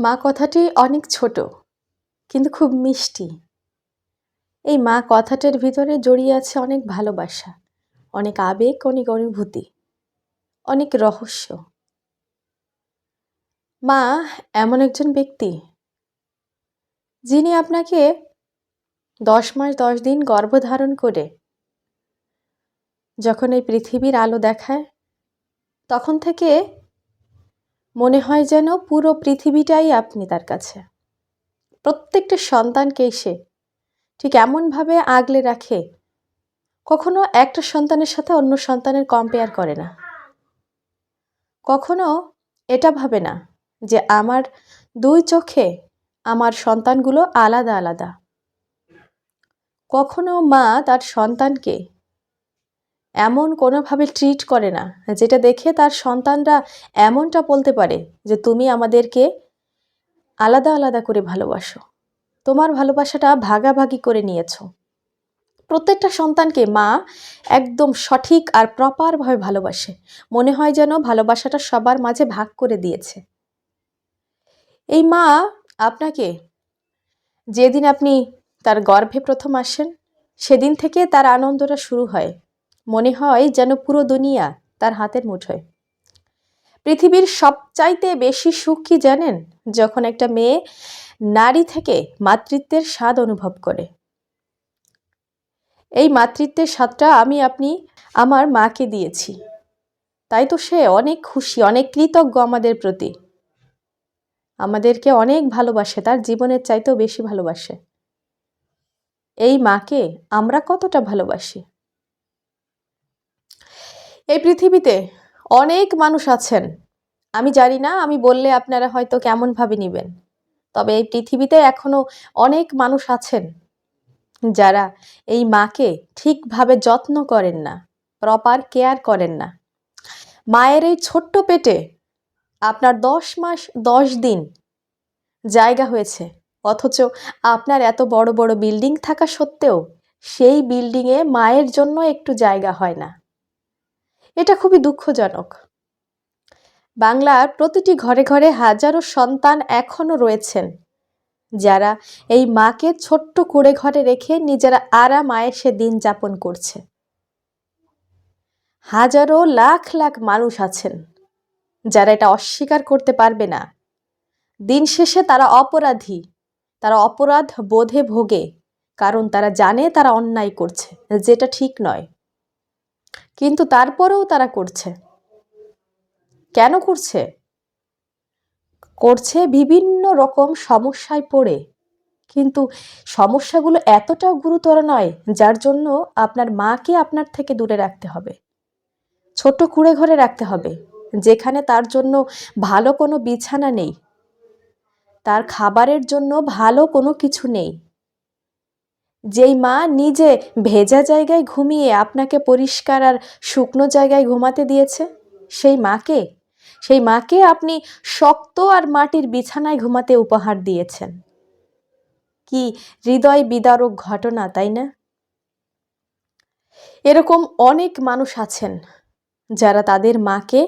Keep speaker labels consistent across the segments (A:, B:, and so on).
A: মা কথাটি অনেক ছোট কিন্তু খুব মিষ্টি। এই মা কথাটার ভিতরে জড়িয়ে আছে অনেক ভালোবাসা, অনেক আবেগ, অনেক অনুভূতি, অনেক রহস্য। মা এমন একজন ব্যক্তি যিনি আপনাকে 10 মাস 10 দিন গর্ভধারণ করে যখন এই পৃথিবীর আলো দেখায়, তখন থেকে মনে হয় যেন পুরো পৃথিবীটাই আপনি তার কাছে। প্রত্যেকটা সন্তানকেই সে ঠিক এমনভাবে আগলে রাখে, কখনো একটা সন্তানের সাথে অন্য সন্তানের কম্পেয়ার করে না। কখনো এটা ভাবে না যে আমার 2 চোখে আমার সন্তানগুলো আলাদা আলাদা। কখনো মা তার সন্তানকে এমন কোনোভাবে ট্রিট করে না যেটা দেখে তার সন্তানরা এমনটা বলতে পারে যে তুমি আমাদেরকে আলাদা আলাদা করে ভালোবাসো, তোমার ভালোবাসাটা ভাগাভাগি করে নিয়েছো। প্রত্যেকটা সন্তানকে মা একদম সঠিক আর প্রপারভাবে ভালোবাসে। মনে হয় যেন ভালোবাসাটা সবার মাঝে ভাগ করে দিয়েছে। এই মা আপনাকে যেদিন আপনি তার গর্ভে প্রথম আসেন, সেদিন থেকে তার আনন্দটা শুরু হয়। মনে হয় যেন পুরো দুনিয়া তার হাতের মুঠোয়। পৃথিবীর সবচাইতে বেশি সুখ কি জানেন? যখন একটা মেয়ে নারী থেকে মাতৃত্বের স্বাদ অনুভব করে। এই মাতৃত্বের স্বাদটা আপনি আমার মাকে দিয়েছি, তাই তো সে অনেক খুশি, অনেক কৃতজ্ঞ আমাদের প্রতি। আমাদেরকে অনেক ভালোবাসে, তার জীবনের চাইতেও বেশি ভালোবাসে। এই মাকে আমরা কতটা ভালোবাসি? এই পৃথিবীতে অনেক মানুষ আছেন, আমি জানি না, আমি বললে আপনারা হয়তো কেমনভাবে নেবেন, তবে এই পৃথিবীতে এখনো অনেক মানুষ আছেন যারা এই মাকে ঠিকভাবে যত্ন করেন না, প্রপার কেয়ার করেন না। মায়ের এই ছোট্ট পেটে আপনার 10 মাস 10 দিন জায়গা হয়েছে, অথচ আপনার এত বড় বড় বিল্ডিং থাকা সত্ত্বেও সেই বিল্ডিংয়ে মায়ের জন্য একটু জায়গা হয় না। এটা খুবই দুঃখজনক। বাংলার প্রতিটি ঘরে ঘরে হাজারো সন্তান এখনো রয়েছেন যারা এই মাকে ছোট্ট কুঁড়ে ঘরে রেখে নিজেরা আরাম আয়েসে দিন যাপন করছে। হাজারো লাখ লাখ মানুষ আছেন যারা এটা অস্বীকার করতে পারবে না। দিন শেষে তারা অপরাধী, তারা অপরাধ বোধে ভোগে, কারণ তারা জানে তারা অন্যায় করছে, যেটা ঠিক নয়, কিন্তু তারপরেও তারা করছে। কেন করছে? করছে বিভিন্ন রকম সমস্যায় পড়ে, কিন্তু সমস্যাগুলো এতটাও গুরুতর নয় যার জন্য আপনার মাকে আপনার থেকে দূরে রাখতে হবে, ছোট কুঁড়ে ঘরে রাখতে হবে, যেখানে তার জন্য ভালো কোনো বিছানা নেই, তার খাবারের জন্য ভালো কোনো কিছু নেই। যেই মা নিজে ভেজা জায়গায় ঘুমিয়ে আপনাকে পরিষ্কার আর শুকনো জায়গায় ঘুমাতে দিয়েছে, সেই মাকে আপনি শক্ত আর মাটির বিছানায় ঘুমাতে উপহার দিয়েছেন। কি হৃদয় বিদারক ঘটনা, তাই না? এরকম অনেক মানুষ আছেন যারা তাদের মাকে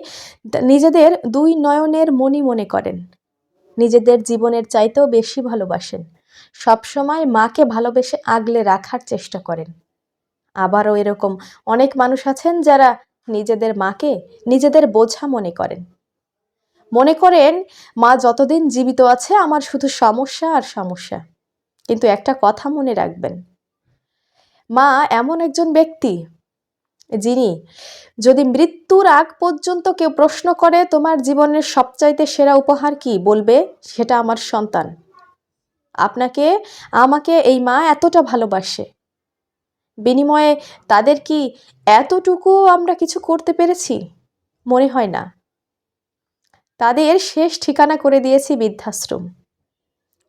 A: নিজেদের 2 নয়নের মণি মনে করেন, নিজেদের জীবনের চাইতেও বেশি ভালোবাসেন, সবসময় মাকে ভালোবেসে আগলে রাখার চেষ্টা করেন। আবারও এরকম অনেক মানুষ আছেন যারা নিজেদের মাকে নিজেদের বোঝা মনে করেন মা যতদিন জীবিত আছে আমার শুধু সমস্যা আর সমস্যা। কিন্তু একটা কথা মনে রাখবেন, মা এমন একজন ব্যক্তি যিনি যদি মৃত্যুর আগ পর্যন্ত কেউ প্রশ্ন করে তোমার জীবনের সবচাইতে সেরা উপহার কি, বলবে সেটা আমার সন্তান। আপনাকে আমাকে এই মা এতটা ভালোবাসে, বিনিময়ে তাদের কি এতটুকু আমরা কিছু করতে পেরেছি? মনে হয় না। তাদের শেষ ঠিকানা করে দিয়েছি বৃদ্ধাশ্রম।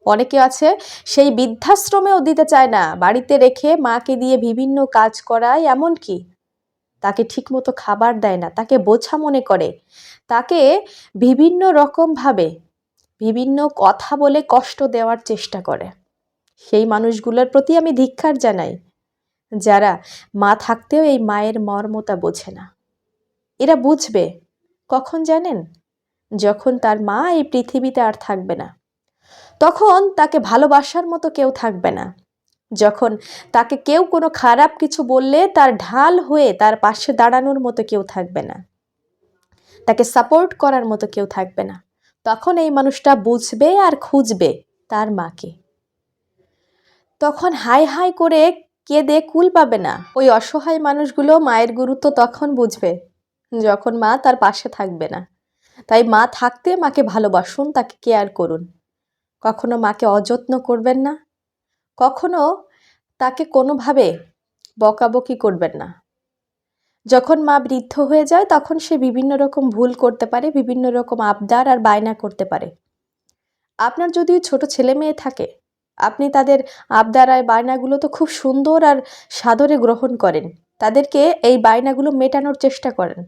A: অনেকে আছে সেই বৃদ্ধাশ্রমেও দিতে চায় না, বাড়িতে রেখে মাকে দিয়ে বিভিন্ন কাজ করায়, এমনকি তাকে ঠিকমতো খাবার দেয় না, তাকে বোঝা মনে করে, তাকে বিভিন্ন রকমভাবে বিভিন্ন কথা বলে কষ্ট দেওয়ার চেষ্টা করে। সেই মানুষগুলোর প্রতি আমি ধিক্কার জানাই যারা মা থাকতেও এই মায়ের মর্মতা বোঝে না। এরা বুঝবে কখন জানেন? যখন তার মা এই পৃথিবীতে আর থাকবে না। তখন তাকে ভালোবাসার মতো কেউ থাকবে না। যখন তাকে কেউ কোনো খারাপ কিছু বললে তার ঢাল হয়ে তার পাশে দাঁড়ানোর মতো কেউ থাকবে না, তাকে সাপোর্ট করার মতো কেউ থাকবে না, তখন এই মানুষটা বুঝবে আর খুঁজবে তার মাকে। তখন হাই হাই করে কেঁদে কুল পাবে না। ওই অসহায় মানুষগুলো মায়ের গুরুত্ব তখন বুঝবে যখন মা তার পাশে থাকবে না। তাই মা থাকতে মাকে ভালোবাসুন, তাকে কেয়ার করুন। কখনো মাকে অযত্ন করবেন না, কখনো তাকে কোনোভাবে বকাবকি করবেন না। যখন মা বৃদ্ধ হয়ে যায় তখন সে বিভিন্ন রকম ভুল করতে পারে, বিভিন্ন রকম আবদার আর বায়না করতে পারে। আপনার যদি ছোট ছেলে মেয়ে থাকে, আপনি তাদের আবদার আর বায়নাগুলো তো খুব সুন্দর আর সাদরে গ্রহণ করেন, তাদেরকে এই বায়নাগুলো মেটানোর চেষ্টা করেন।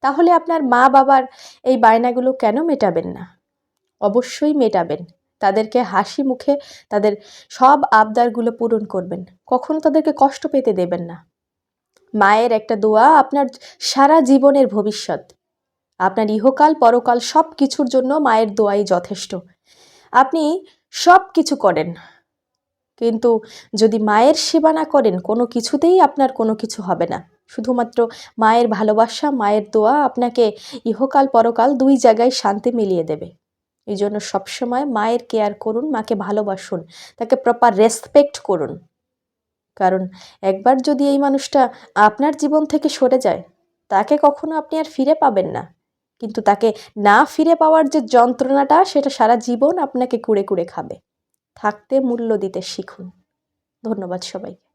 A: তাহলে আপনার মা বাবার এই বায়নাগুলো কেন মেটাবেন না? অবশ্যই মেটাবেন। তাদেরকে হাসি মুখে তাদের সব আবদারগুলো পূরণ করবেন, কখনো তাদেরকে কষ্ট পেতে দেবেন না। মায়ের একটা দোয়া আপনার সারা জীবনের ভবিষ্যৎ, আপনার ইহকাল পরকাল সব কিছুর জন্য মায়ের দোয়াই যথেষ্ট। আপনি সব কিছু করেন, কিন্তু যদি মায়ের সেবা না করেন কোনো কিছুতেই আপনার কোনো কিছু হবে না। শুধুমাত্র মায়ের ভালোবাসা, মায়ের দোয়া আপনাকে ইহকাল পরকাল দুই জায়গায় শান্তি মিলিয়ে দেবে। এই জন্য সবসময় মায়ের কেয়ার করুন, মাকে ভালোবাসুন, তাকে প্রপার রেসপেক্ট করুন। কারণ একবার যদি এই মানুষটা আপনার জীবন থেকে সরে যায়, তাকে কখনো আপনি আর ফিরে পাবেন না। কিন্তু তাকে না ফিরে পাওয়ার যে যন্ত্রণাটা, সেটা সারা জীবন আপনাকে কুড়ে কুড়ে খাবে। থাকতে মূল্য দিতে শিখুন। ধন্যবাদ সবাইকে।